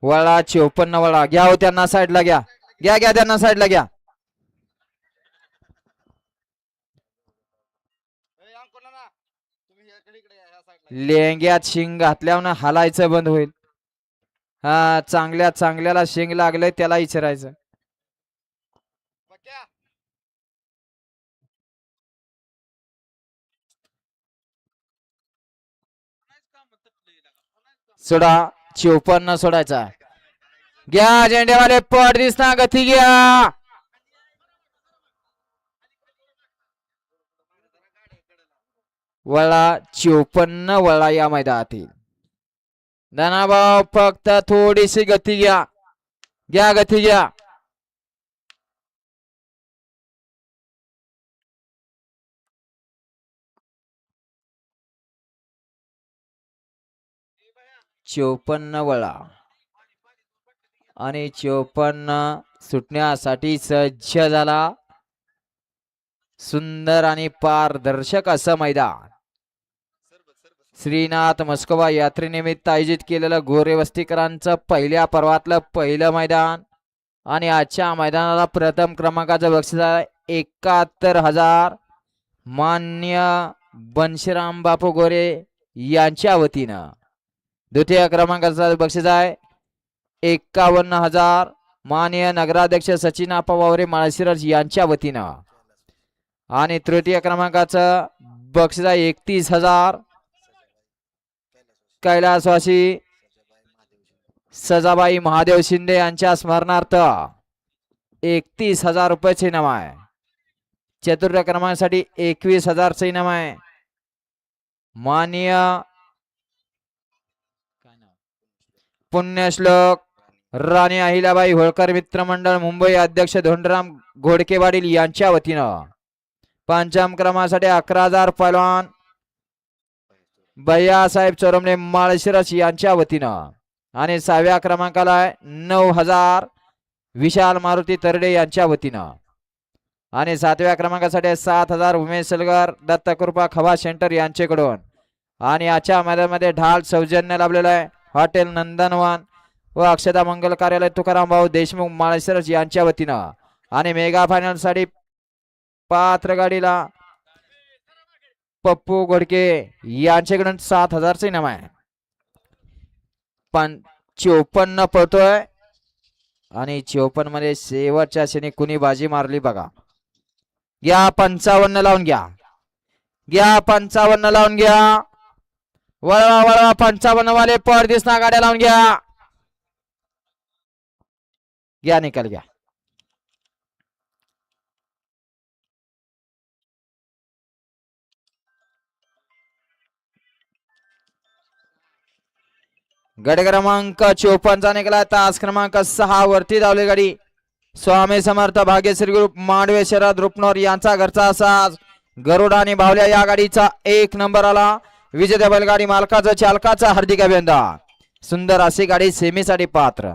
वळा 54 वळा घ्या हो त्यांना साईडला घ्या घ्या घ्या त्यांना साईडला घ्या. लेंग्यात शिंग घातल्यावर हालायचं बंद होईल. हा चांगल्या चांगल्याला शिंग लागलंय त्याला विचारायचं. सोडा 54 सोडायचा. घ्या झेंडेवाले पट दिसना गती घ्या. वळा 54 वळा या मैदानातील. धनाभाऊ फक्त थोडीशी गती घ्या घ्या गती घ्या. चोपन्न वळा आणि 54 सुटण्यासाठी सज्ज झाला. सुंदर आणि पारदर्शक असं मैदान श्रीनाथ मस्कोबा यात्रेनिमित्त आयोजित केलेलं गोरे वस्तीकरांचं पहिल्या पर्वातलं पहिलं मैदान. आणि आजच्या मैदानाला प्रथम क्रमांकाचं बक्षीस आहे 71,000 मान्य बनशीराम बापू गोरे यांच्या वतीनं. द्वितीय क्रमांकाचं बक्षीस आहे 51,000 माननीय नगराध्यक्ष सचिन आप्पा वावरे माळशिरस यांच्या वतीनं. आणि तृतीय क्रमांकाचं बक्षीस आहे 31,000 कैलासवासी सजाबाई महादेव शिंदे यांच्या स्मरणार्थ 31,000 रुपयाचे इनाम आहे. चतुर्थ क्रमांकासाठी 21,000चे इनाम आहे. माननीय पुण्यश्लोक राणी अहिल्याबाई होळकर मित्रमंडळ मुंबई अध्यक्ष धोंडराम घोडकेवाडील यांच्या वतीनं. पंचम क्रमांकासाठी 11,000 पैलवान भैयासाहेब चोरमले माळशिरस यांच्या वतीनं. आणि 6व्या क्रमांकाला 9,000 विशाल मारुती तरडे यांच्या वतीनं. आणि 7व्या क्रमांकासाठी 7,000 उमेश सलगर दत्तकृपा खवा सेंटर यांच्याकडून. आणि आजच्या मैदानामध्ये ढाल सौजन्य लाभलेलं आहे हॉटेल नंदनवन व अक्षता मंगल कार्यालय तुकाराम भाऊ देशमुख माळशिरस यांच्या वतीनं. आणि मेगा फायनल साठी पात्र गाडीला पप्पू घोडके यांच्याकडून 7,000चे इनाम आहे. 54 पळतोय आणि 54 मध्ये शेवटच्या क्षणी कुणी बाजी मारली बघा. घ्या 55 लावून घ्या घ्या 55 लावून घ्या. वळवा वळवा 55 वाले पड दिसना गाड्या लावून घ्या घ्या निकाल घ्या. गट क्रमांक 54 निघाला. तास क्रमांक 6 वरती धावली गाडी स्वामी समर्थ भाग्यश्री ग्रुप मांडवे शरद रुपनोर यांचा घरचा साज गरुड आणि बावल्या या गाडीचा 1 नंबर आला. विजेत्या बैलगाडी मालकाचं चालकाचा हार्दिक अभिनंदन. सुंदर अशी गाडी सेमीसाठी पात्र.